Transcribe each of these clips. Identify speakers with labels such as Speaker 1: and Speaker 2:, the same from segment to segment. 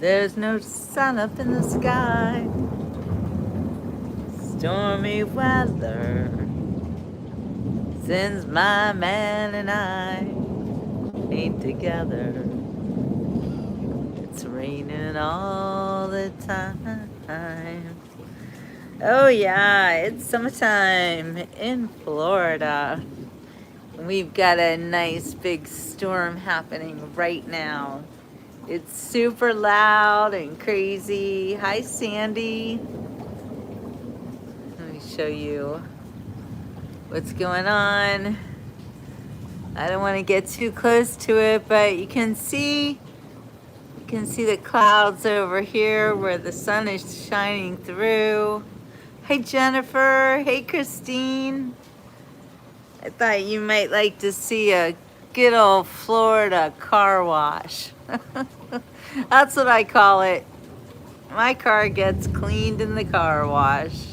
Speaker 1: There's no sun up in the sky. Stormy weather. Since my man and I ain't together. It's raining all the time. Oh yeah, it's summertime in Florida. We've got a nice big storm happening right now. It's super loud and crazy. Hi, Sandy. Let me show you what's going on. I don't want to get too close to it, but you can see the clouds over here where the sun is shining through. Hey, Jennifer. Hey, Christine. I thought you might like to see a good old Florida car wash. That's what I call it. My car gets cleaned in the car wash.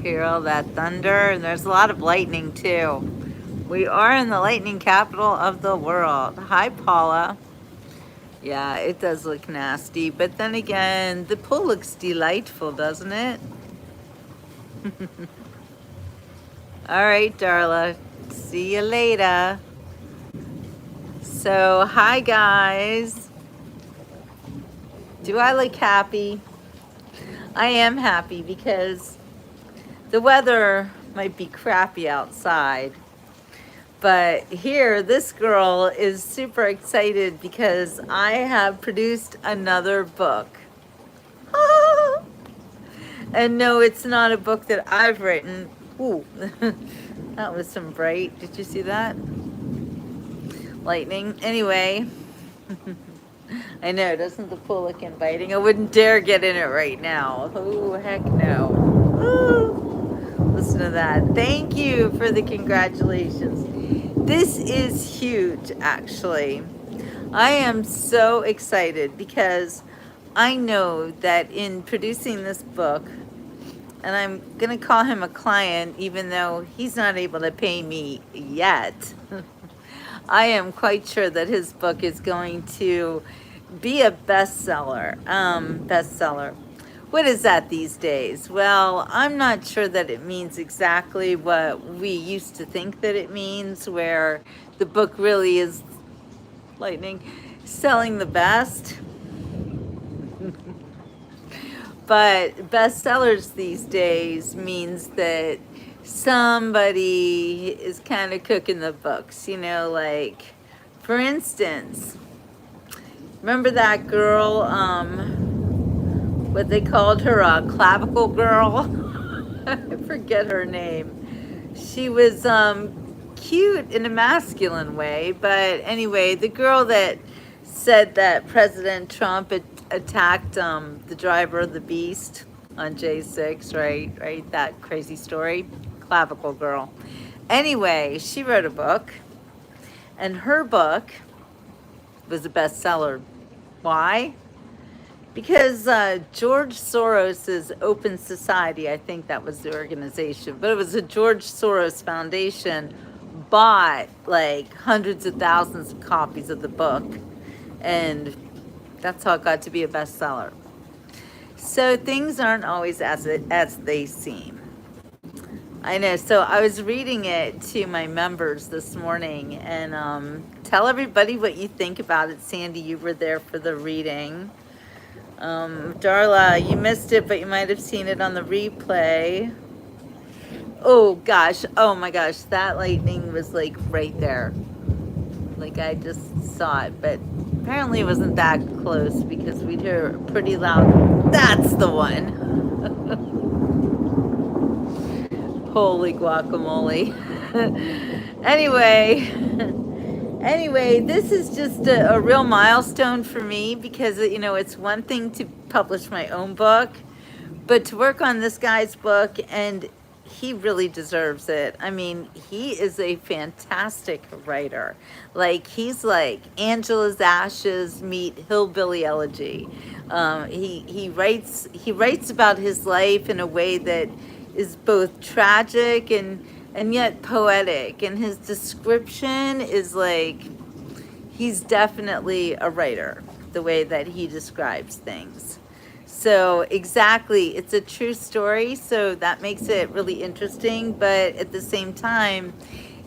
Speaker 1: Hear all that thunder, and there's a lot of lightning too. We are in the lightning capital of the world. Hi, Paula. Yeah, it does look nasty, but then again, the pool looks delightful, doesn't it? All right, Darla. See you later. So, hi, guys. Do I look happy? I am happy because the weather might be crappy outside. But here, this girl is super excited because I have produced another book. And no, it's not a book that I've written. Ooh, that was some bright. Did you see that? Lightning. Anyway, I know, doesn't the pool look inviting? I wouldn't dare get in it right now. Oh, heck no. Ooh, listen to that. Thank you for the congratulations. This is huge, actually. I am so excited because I know that in producing this book, and I'm going to call him a client even though he's not able to pay me yet. I am quite sure that his book is going to be a bestseller. What is that these days? Well, I'm not sure that it means exactly what we used to think that it means, where the book really is lightning selling the best. But bestsellers these days means that somebody is kind of cooking the books, you know, like, for instance, remember that girl, what they called her, a clavicle girl? I forget her name. She was cute in a masculine way, but anyway, the girl that said that President Trump had attacked the driver of the Beast on J6, right? That crazy story. Clavicle girl. Anyway, she wrote a book, and her book was a bestseller. Why? Because George Soros's Open Society, I think that was the organization, but it was a George Soros Foundation, bought like hundreds of thousands of copies of the book, and that's how it got to be a bestseller. So things aren't always as they seem. I know. So I was reading it to my members this morning, and tell everybody what you think about it. Sandy, you were there for the reading. Darla, you missed it, but you might have seen it on the replay. Oh gosh, oh my gosh, that lightning was like right there. Like I just saw it, but apparently it wasn't that close because we'd hear pretty loud. That's the one. Holy guacamole. Anyway, this is just a real milestone for me because, you know, it's one thing to publish my own book, but to work on this guy's book, and he really deserves it. I mean, he is a fantastic writer. Like, he's like Angela's Ashes meet Hillbilly Elegy. He writes about his life in a way that is both tragic and yet poetic, and his description is like, he's definitely a writer. the way that he describes things. So exactly, it's a true story, so that makes it really interesting, but at the same time,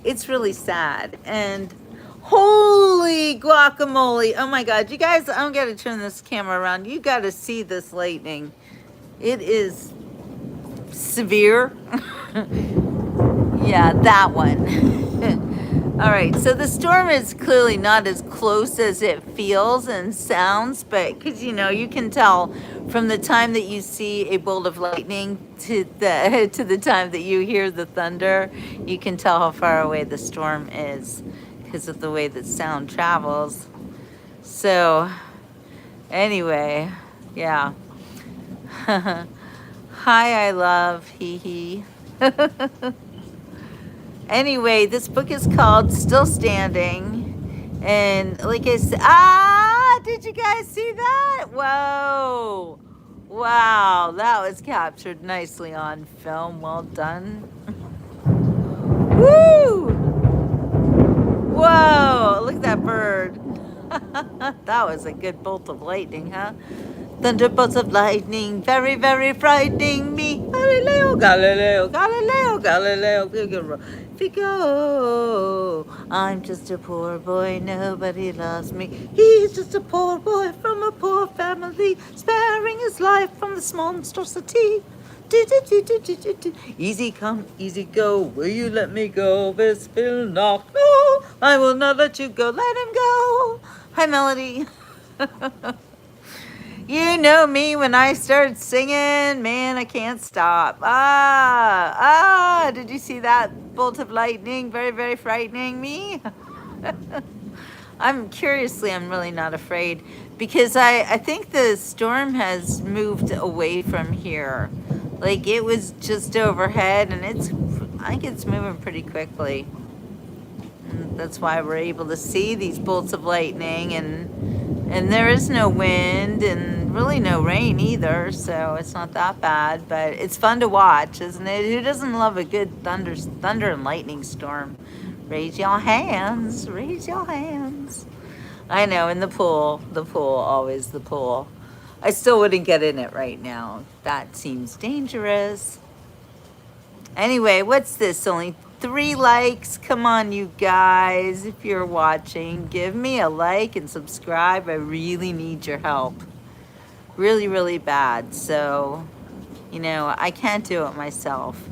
Speaker 1: it's really sad. And holy guacamole, oh my God, you guys, I'm gonna turn this camera around. You gotta see this lightning. It is severe. Yeah, that one. All right, so the storm is clearly not as close as it feels and sounds, but because you can tell from the time that you see a bolt of lightning to the to the time that you hear the thunder, you can tell how far away the storm is because of the way that sound travels. So, anyway, yeah. Hi, I love, hee hee. Anyway, this book is called Still Standing. And like I said, did you guys see that? Whoa. Wow, that was captured nicely on film. Well done. Woo! Whoa, look at that bird. That was a good bolt of lightning, huh? Thunderbolts of lightning, very, very frightening me. Galileo, Galileo, Galileo, Galileo, Figaro, Figaro. I'm just a poor boy, nobody loves me. He's just a poor boy from a poor family, sparing his life from this monstrosity. Easy come, easy go. Will you let me go? This will not. No, I will not let you go. Let him go. Hi, Melody. You know me, when I start singing, man, I can't stop. Did you see that bolt of lightning? Very, very frightening me. I'm really not afraid because I think the storm has moved away from here. Like it was just overhead and I think it's moving pretty quickly. And that's why we're able to see these bolts of lightning and there is no wind and really no rain either, so it's not that bad, but it's fun to watch, isn't it? Who doesn't love a good thunder and lightning storm? Raise your hands, raise your hands. I know, in the pool, always the pool. I still wouldn't get in it right now. That seems dangerous. Anyway, what's this? Only 3 likes? Come on, you guys. If you're watching, give me a like and subscribe. I really need your help. Really, really bad. So, I can't do it myself.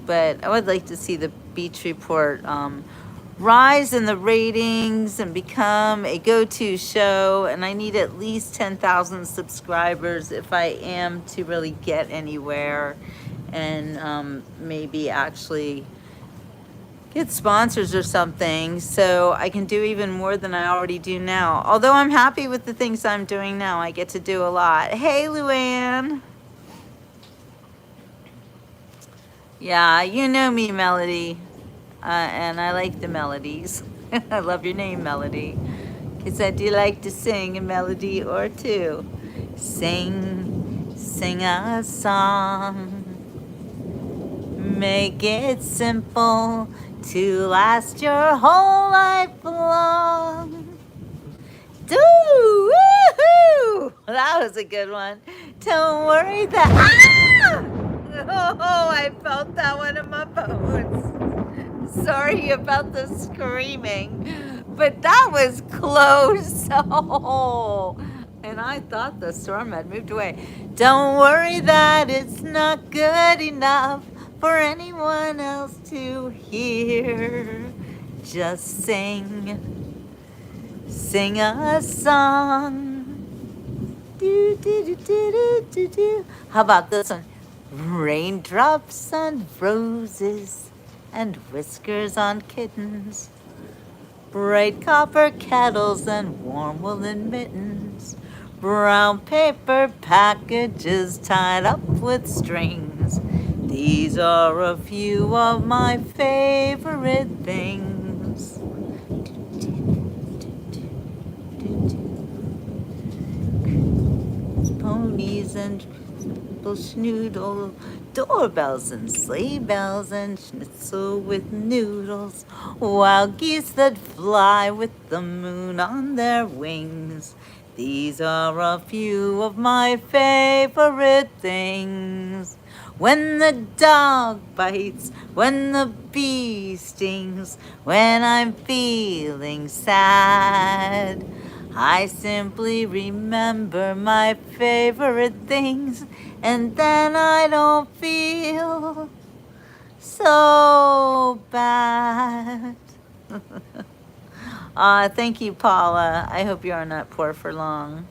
Speaker 1: But I would like to see the Beach Report rise in the ratings and become a go-to show. And I need at least 10,000 subscribers if I am to really get anywhere. And maybe actually get sponsors or something so I can do even more than I already do now. Although I'm happy with the things I'm doing now. I get to do a lot. Hey, Luann. Yeah, you know me, Melody. And I like the melodies. I love your name, Melody. Because I do like to sing a melody or two. Sing a song. Make it simple to last your whole life long. Woohoo! That was a good one. Don't worry Oh, I felt that one in my bones. Sorry about the screaming, but that was close. Oh, and I thought the storm had moved away. Don't worry that it's not good enough for anyone else to hear. Just sing a song. Do, do, do, do, do, do, do. How about this one? Raindrops on roses and whiskers on kittens. Bright copper kettles and warm woolen mittens. Brown paper packages tied up with strings. These are a few of my favorite things. Ponies and schnoodle, doorbells and sleigh bells and schnitzel with noodles, wild geese that fly with the moon on their wings. These are a few of my favorite things. When the dog bites, when the bee stings, when I'm feeling sad, I simply remember my favorite things, and then I don't feel so bad. Thank you, Paula. I hope you are not poor for long.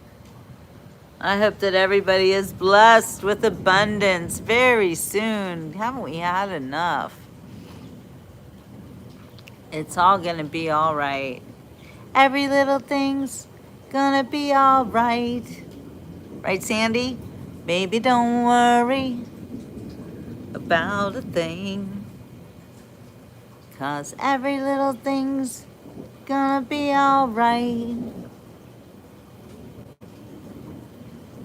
Speaker 1: I hope that everybody is blessed with abundance very soon. Haven't we had enough? It's all gonna be all right. Every little thing's gonna be all right. Right, Sandy? Baby, don't worry about a thing. 'Cause every little thing's gonna be all right.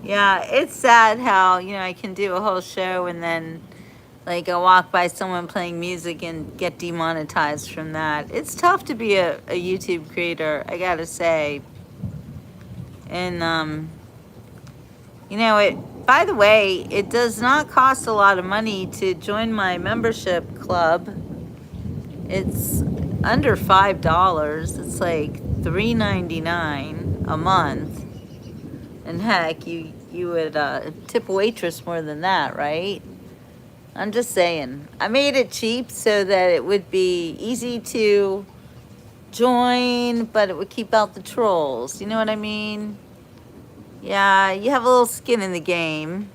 Speaker 1: Yeah, it's sad how, I can do a whole show and then like I walk by someone playing music and get demonetized from that. It's tough to be a YouTube creator, I gotta say. And it, by the way, it does not cost a lot of money to join my membership club. It's under $5. It's like $3.99 a month. And heck, you would tip a waitress more than that, right? I'm just saying. I made it cheap so that it would be easy to join, but it would keep out the trolls. You know what I mean? Yeah, you have a little skin in the game,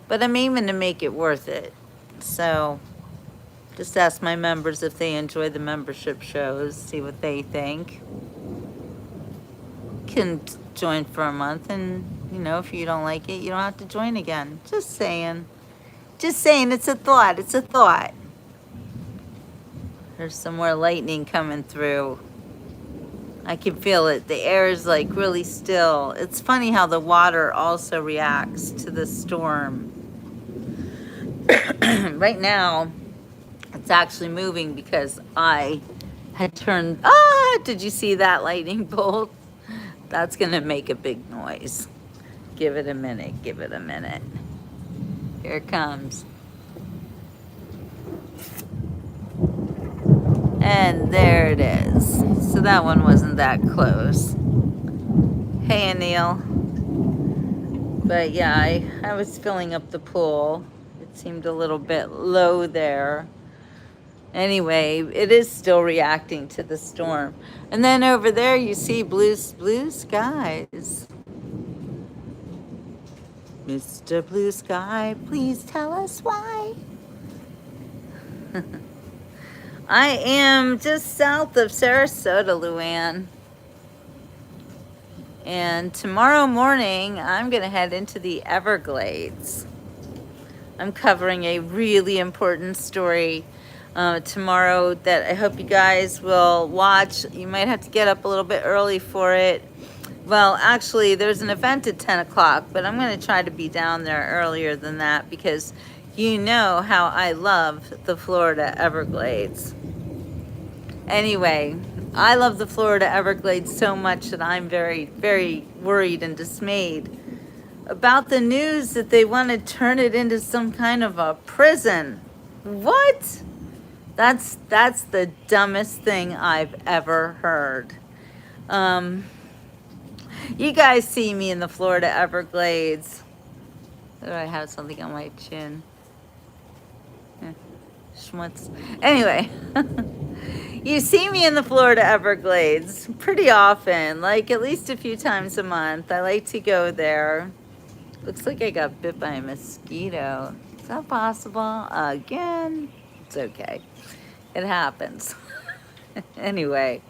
Speaker 1: but I'm aiming to make it worth it. So just ask my members if they enjoy the membership shows, see what they think. Can join for a month, and if you don't like it, you don't have to join again. Just saying. Just saying, it's a thought. It's a thought. There's some more lightning coming through. I can feel it. The air is like really still. It's funny how the water also reacts to the storm. Right now, it's actually moving because I had turned... did you see that lightning bolt? That's going to make a big noise. Give it a minute. Give it a minute. Here it comes. And there it is. So that one wasn't that close. Hey, Anil. But yeah, I was filling up the pool. It seemed a little bit low there. Anyway, it is still reacting to the storm. And then over there you see blue skies. Mr. Blue Sky, please tell us why. I am just south of Sarasota, Luann. And tomorrow morning, I'm going to head into the Everglades. I'm covering a really important story tomorrow that I hope you guys will watch. You might have to get up a little bit early for it. Well, actually, there's an event at 10 o'clock, but I'm going to try to be down there earlier than that because you know how I love the Florida Everglades. Anyway, I love the Florida Everglades so much that I'm very, very worried and dismayed about the news that they want to turn it into some kind of a prison. What? That's the dumbest thing I've ever heard. You guys see me in the Florida Everglades. Do I have something on my chin? Schmutz. Anyway, you see me in the Florida Everglades pretty often, like at least a few times a month. I like to go there. Looks like I got bit by a mosquito. Is that possible? Again? It's okay. It happens. Anyway,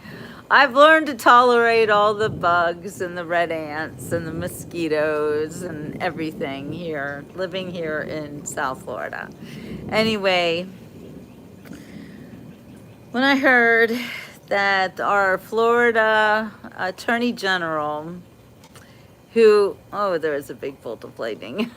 Speaker 1: I've learned to tolerate all the bugs and the red ants and the mosquitoes and everything here, living here in South Florida. Anyway, when I heard that our Florida Attorney General, who, there is a big bolt of lightning,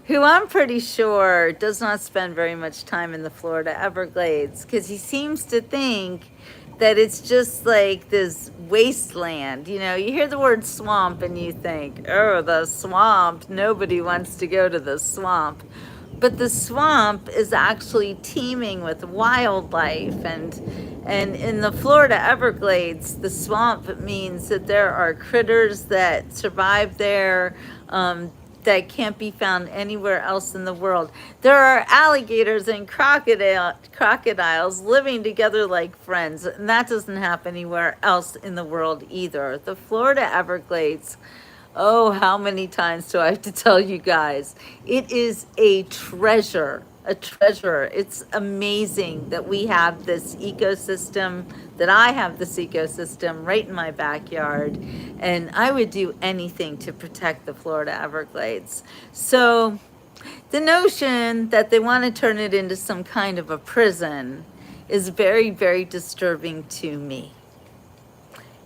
Speaker 1: who I'm pretty sure does not spend very much time in the Florida Everglades because he seems to think that it's just like this wasteland. You know, you hear the word swamp and you think, oh, the swamp, nobody wants to go to the swamp. But the swamp is actually teeming with wildlife, and in the Florida Everglades, the swamp means that there are critters that survive there, that can't be found anywhere else in the world. There are alligators and crocodiles living together like friends, and that doesn't happen anywhere else in the world either. The Florida Everglades, oh, how many times do I have to tell you guys? It is a treasure, a treasure. It's amazing that we have this ecosystem, that I have this ecosystem right in my backyard. And I would do anything to protect the Florida Everglades. So the notion that they want to turn it into some kind of a prison is very, very disturbing to me.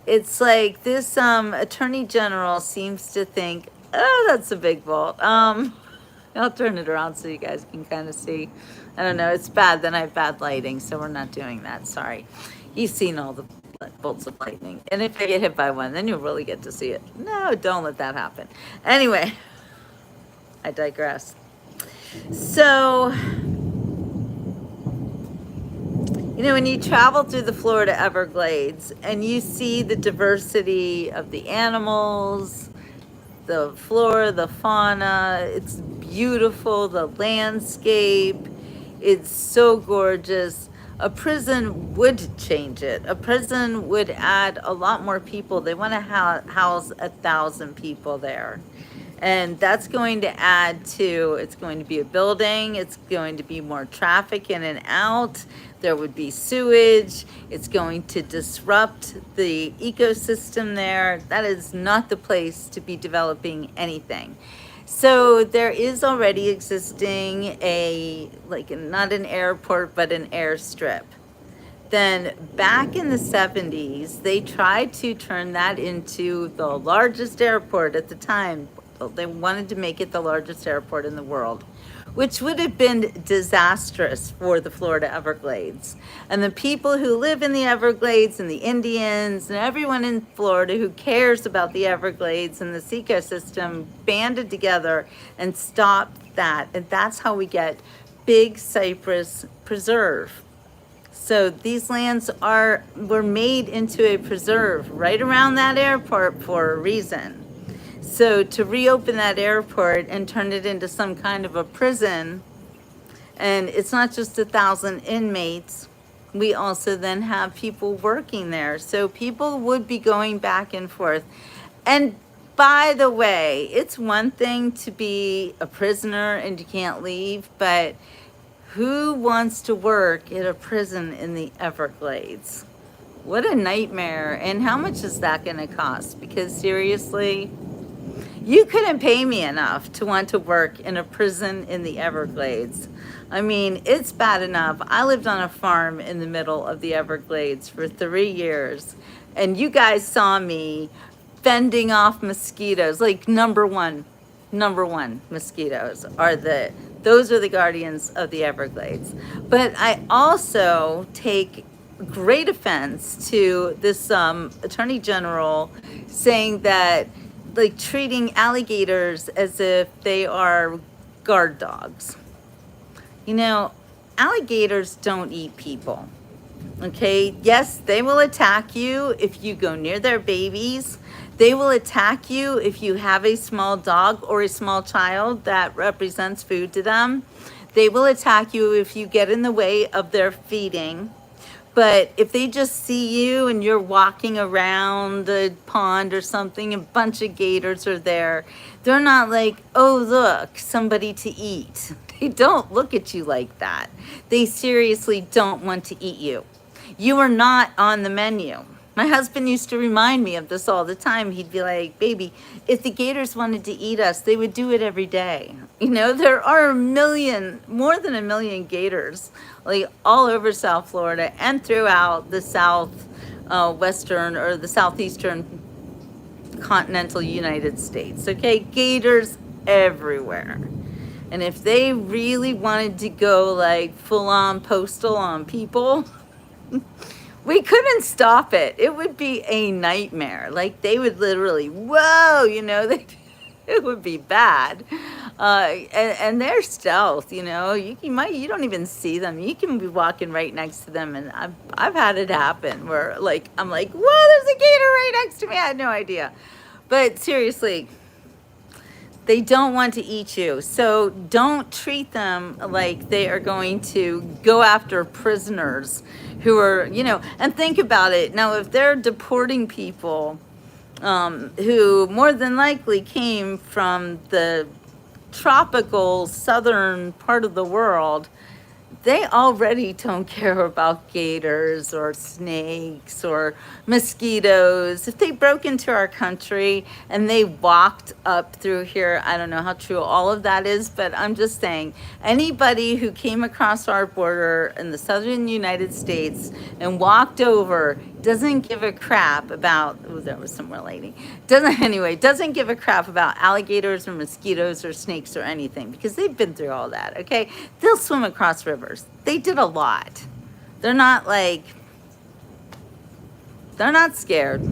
Speaker 1: It's like this attorney general seems to think, oh, that's a big vault. I'll turn it around so you guys can kind of see. I don't know, it's bad. Then I have bad lighting, so we're not doing that. Sorry. You've seen all the bolts of lightning. And if I get hit by one, then you'll really get to see it. No, don't let that happen. Anyway, I digress. So, you know, when you travel through the Florida Everglades and you see the diversity of the animals, the flora, the fauna, it's beautiful, the landscape, it's so gorgeous. A prison would change it. A prison would add a lot more people. They want to house 1,000 people there. And that's going to add to, it's going to be a building, it's going to be more traffic in and out, there would be sewage, it's going to disrupt the ecosystem there. That is not the place to be developing anything. So there is already existing not an airport, but an airstrip. Then back in the 70s, they tried to turn that into the largest airport at the time. They wanted to make it the largest airport in the world, which would have been disastrous for the Florida Everglades. And the people who live in the Everglades and the Indians and everyone in Florida who cares about the Everglades and this ecosystem banded together and stopped that. And that's how we get Big Cypress Preserve. So these lands were made into a preserve right around that airport for a reason. So to reopen that airport and turn it into some kind of a prison, and it's not just 1,000 inmates, we also then have people working there. So people would be going back and forth. And by the way, it's one thing to be a prisoner and you can't leave, but who wants to work at a prison in the Everglades? What a nightmare. And how much is that going to cost? Because seriously, you couldn't pay me enough to want to work in a prison in the Everglades. I mean, it's bad enough. I lived on a farm in the middle of the Everglades for 3 years, and you guys saw me fending off mosquitoes. Like number one mosquitoes those are the guardians of the Everglades. But I also take great offense to this attorney general saying that, like, treating alligators as if they are guard dogs. You know, alligators don't eat people. Okay, yes, they will attack you if you go near their babies. They will attack you if you have a small dog or a small child that represents food to them. They will attack you if you get in the way of their feeding. But if they just see you and you're walking around the pond or something, a bunch of gators are there, they're not like, oh, look, somebody to eat. They don't look at you like that. They seriously don't want to eat you. You are not on the menu. My husband used to remind me of this all the time. He'd be like, baby, if the gators wanted to eat us, they would do it every day. You know, there are more than a million gators, like all over South Florida and throughout the western or the southeastern continental United States. Okay, gators everywhere. And if they really wanted to go like full on postal on people, We couldn't stop it. It would be a nightmare. Like they would literally, whoa, they, it would be bad. And they're stealth, you don't even see them. You can be walking right next to them, and I've had it happen where like I'm like, whoa, there's a gator right next to me. I had no idea. But seriously, they don't want to eat you. So don't treat them like they are going to go after prisoners who are, and think about it. Now, if they're deporting people who more than likely came from the tropical southern part of the world, they already don't care about gators or snakes or mosquitoes. If they broke into our country and they walked up through here, I don't know how true all of that is, but I'm just saying, anybody who came across our border in the southern United States and walked over doesn't give a crap about, oh, there was some relating, doesn't give a crap about alligators or mosquitoes or snakes or anything, because they've been through all that, okay? They'll swim across rivers. They did a lot. They're not scared.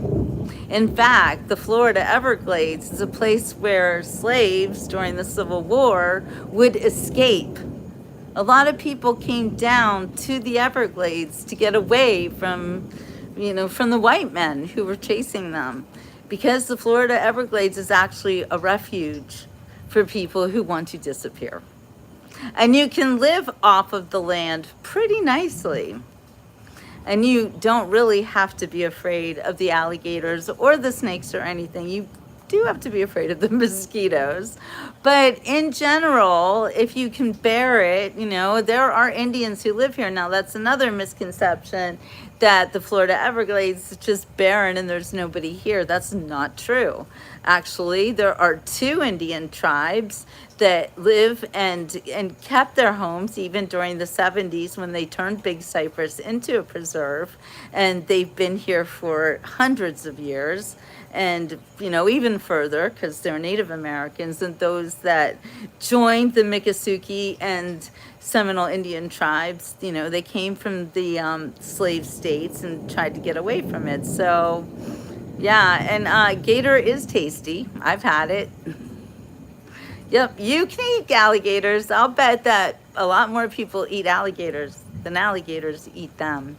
Speaker 1: In fact, the Florida Everglades is a place where slaves during the Civil War would escape. A lot of people came down to the Everglades to get away from the white men who were chasing them, because the Florida Everglades is actually a refuge for people who want to disappear. And you can live off of the land pretty nicely. And you don't really have to be afraid of the alligators or the snakes or anything. You do have to be afraid of the mosquitoes. But in general, if you can bear it, there are Indians who live here. Now, that's another misconception, that the Florida Everglades is just barren and there's nobody here. That's not true. Actually, there are 2 Indian tribes that live and kept their homes even during the 70s when they turned Big Cypress into a preserve, and they've been here for hundreds of years, and even further, because they're Native Americans, and those that joined the Miccosukee and Seminole Indian tribes, they came from the slave states and tried to get away from it. So yeah, and gator is tasty. I've had it. Yep, you can eat alligators. I'll bet that a lot more people eat alligators than alligators eat them.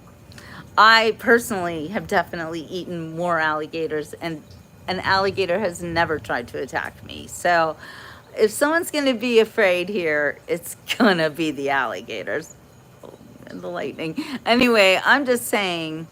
Speaker 1: I personally have definitely eaten more alligators, and an alligator has never tried to attack me. So if someone's going to be afraid here, it's going to be the alligators and the lightning. Anyway, I'm just saying,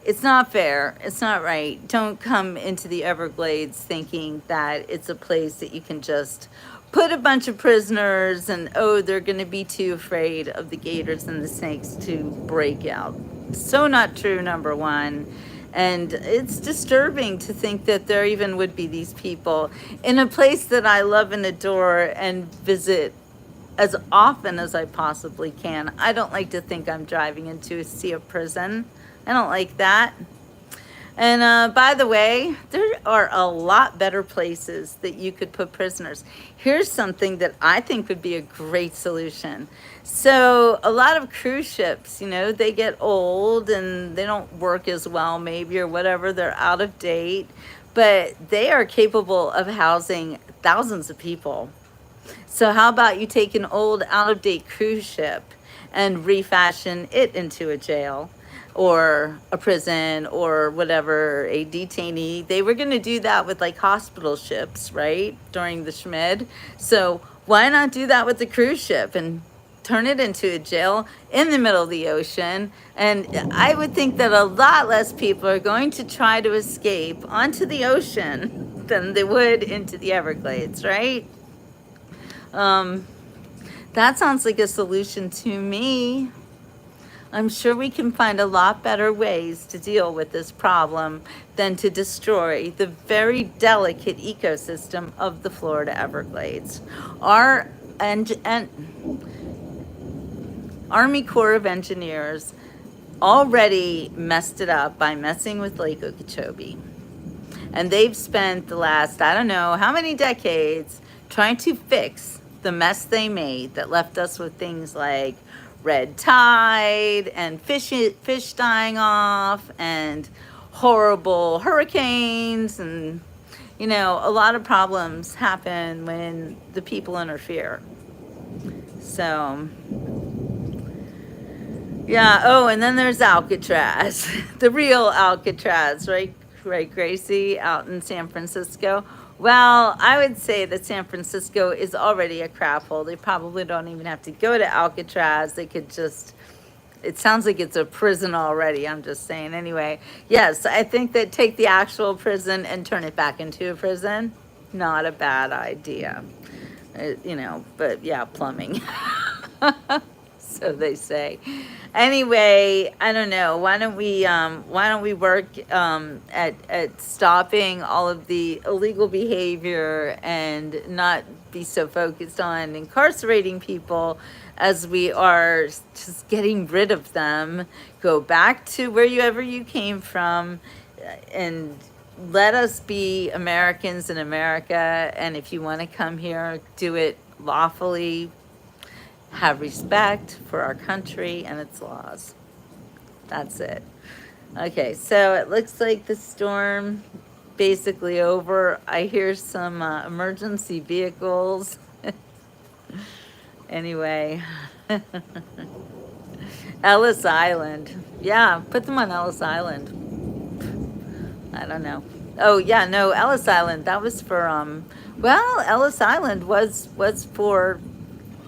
Speaker 1: it's not fair. It's not right. Don't come into the Everglades thinking that it's a place that you can just put a bunch of prisoners and, they're going to be too afraid of the gators and the snakes to break out. So not true, number one. And it's disturbing to think that there even would be these people in a place that I love and adore and visit as often as I possibly can. I don't like to think I'm driving into a sea of prison. I don't like that. And by the way, there are a lot better places that you could put prisoners. Here's something that I think would be a great solution. So a lot of cruise ships, they get old and they don't work as well maybe, or whatever. They're out of date, but they are capable of housing thousands of people. So how about you take an old out-of-date cruise ship and refashion it into a jail or a prison or whatever, a detainee. They were going to do that with like hospital ships, right, during the Schmid. So why not do that with the cruise ship and turn it into a jail in the middle of the ocean? And I would think that a lot less people are going to try to escape onto the ocean than they would into the Everglades, right? That sounds like a solution to me. I'm sure we can find a lot better ways to deal with this problem than to destroy the very delicate ecosystem of the Florida Everglades. Our Army Corps of Engineers already messed it up by messing with Lake Okeechobee. And they've spent the last, I don't know how many decades, trying to fix the mess they made that left us with things like red tide and fish dying off and horrible hurricanes, and you know, a lot of problems happen when the people interfere. So yeah. Oh, and then there's Alcatraz, the real Alcatraz, right? Right, Gracie, out in San Francisco. Well, I would say that San Francisco is already a crap hole. They probably don't even have to go to Alcatraz. They could just, it sounds like it's a prison already. I'm just saying. Anyway, yes, I think that take the actual prison and turn it back into a prison. Not a bad idea. You know, but yeah, plumbing. So they say. Anyway, I don't know. Why don't we work at stopping all of the illegal behavior and not be so focused on incarcerating people as we are just getting rid of them. Go back to wherever you came from, and let us be Americans in America. And if you want to come here, do it lawfully. Have respect for our country and its laws. That's it. Okay, so it looks like the storm basically over. I hear some emergency vehicles. Anyway, Ellis Island. Yeah, put them on Ellis Island. I don't know. Oh yeah, no, Ellis Island. That was for well, Ellis Island was for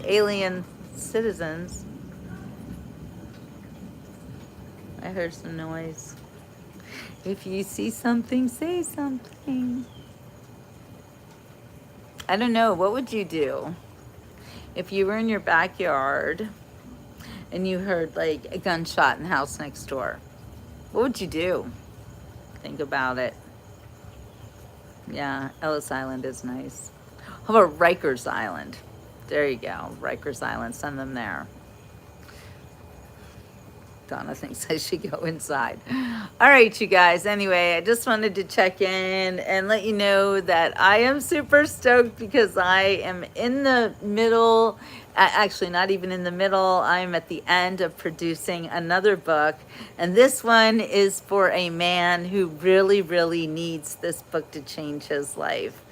Speaker 1: alien citizens. I heard some noise. If you see something, say something. I don't know. What would you do if you were in your backyard and you heard like a gunshot in the house next door? What would you do? Think about it. Yeah, Ellis Island is nice. How about Rikers Island? There you go, Rikers Island, send them there. Donna thinks I should go inside. All right, you guys, anyway, I just wanted to check in and let you know that I am super stoked because I am in the middle, actually not even in the middle, I'm at the end of producing another book. And this one is for a man who really, really needs this book to change his life.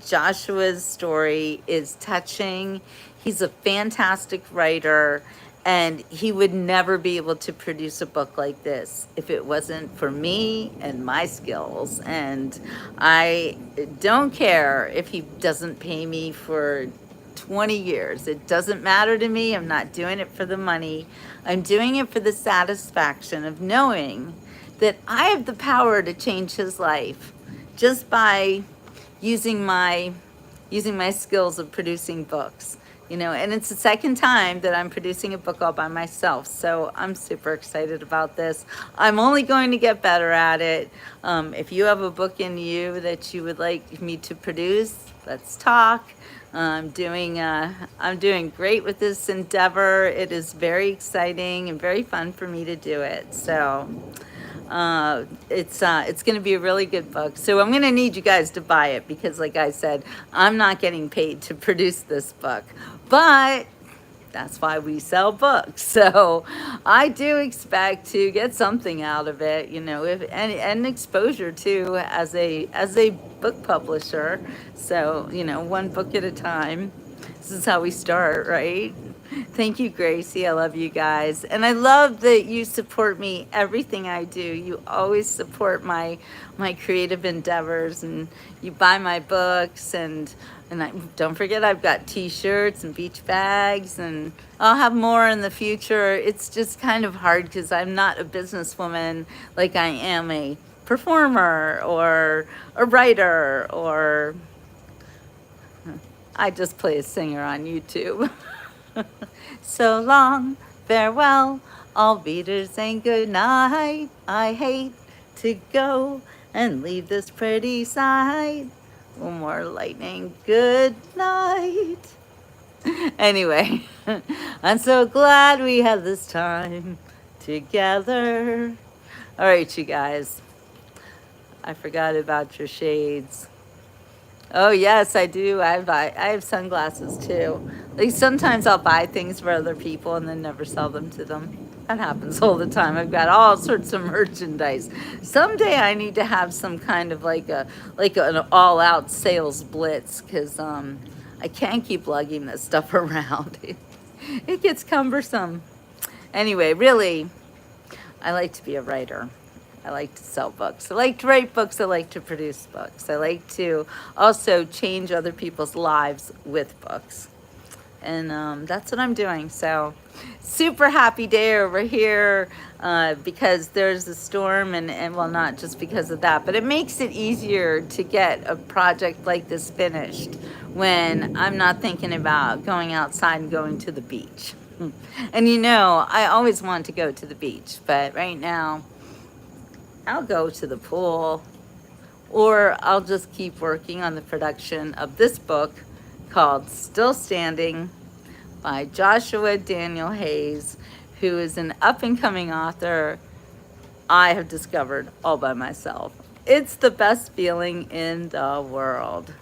Speaker 1: Joshua's story is touching. He's a fantastic writer, and he would never be able to produce a book like this if it wasn't for me and my skills. And I don't care if he doesn't pay me for 20 years. It doesn't matter to me. I'm not doing it for the money. I'm doing it for the satisfaction of knowing that I have the power to change his life just by using my skills of producing books, you know. And it's the second time that I'm producing a book all by myself, so I'm super excited about this. I'm only going to get better at it. If you have a book in you that you would like me to produce, let's talk. I'm doing great with this endeavor. It is very exciting and very fun for me to do it. So it's going to be a really good book. So I'm going to need you guys to buy it because, like I said, I'm not getting paid to produce this book, but that's why we sell books. So I do expect to get something out of it, you know, and exposure too as a book publisher. So, you know, one book at a time. This is how we start, right? Thank you, Gracie. I love you guys. And I love that you support me, everything I do. You always support my creative endeavors, and you buy my books, and don't forget I've got t-shirts and beach bags, and I'll have more in the future. It's just kind of hard because I'm not a businesswoman like I am a performer or a writer, or I just play a singer on YouTube. So long, farewell, all beaters, and good night. I hate to go and leave this pretty side. One more lightning, good night. Anyway, I'm so glad we had this time together. All right, you guys, I forgot about your shades. Oh yes, I do. I have sunglasses too. Like sometimes I'll buy things for other people and then never sell them to them. That happens all the time. I've got all sorts of merchandise. Someday I need to have some kind of like an all out sales blitz because I can't keep lugging this stuff around. It gets cumbersome. Anyway, really, I like to be a writer. I like to sell books. I like to write books. I like to produce books. I like to also change other people's lives with books. And that's what I'm doing. So, super happy day over here because there's a storm, and well, not just because of that, but it makes it easier to get a project like this finished when I'm not thinking about going outside and going to the beach. And you know, I always want to go to the beach, but right now, I'll go to the pool, or I'll just keep working on the production of this book called Still Standing by Joshua Daniel Hayes, who is an up and coming author I have discovered all by myself. It's the best feeling in the world.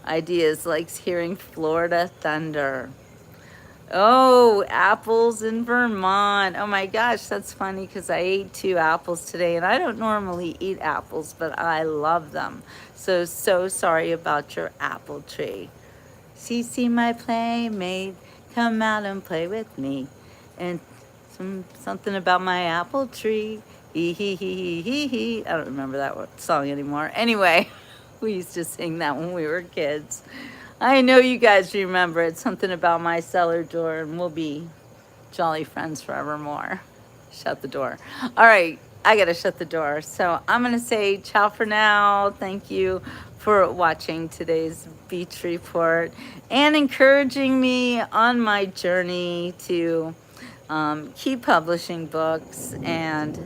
Speaker 1: Ideas like hearing Florida thunder. Oh, apples in Vermont. Oh my gosh, that's funny because I ate 2 apples today and I don't normally eat apples, but I love them. So sorry about your apple tree. See my playmate, come out and play with me. And something about my apple tree. Hee hee hee hee hee hee. I don't remember that song anymore. Anyway, we used to sing that when we were kids. I know you guys remember it. Something about my cellar door, and we'll be jolly friends forevermore. Shut the door. All right, I gotta shut the door. So I'm gonna say ciao for now. Thank you for watching today's beach report and encouraging me on my journey to keep publishing books and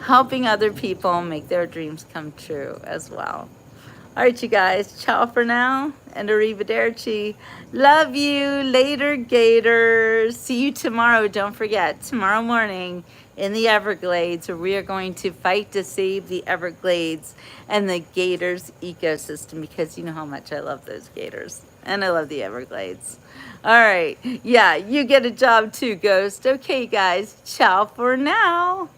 Speaker 1: helping other people make their dreams come true as well. All right, you guys, ciao for now and arrivederci. Love you. Later, Gators. See you tomorrow. Don't forget, tomorrow morning in the Everglades, where we are going to fight to save the Everglades and the Gators ecosystem, because you know how much I love those Gators and I love the Everglades. All right. Yeah, you get a job too, Ghost. Okay, guys, ciao for now.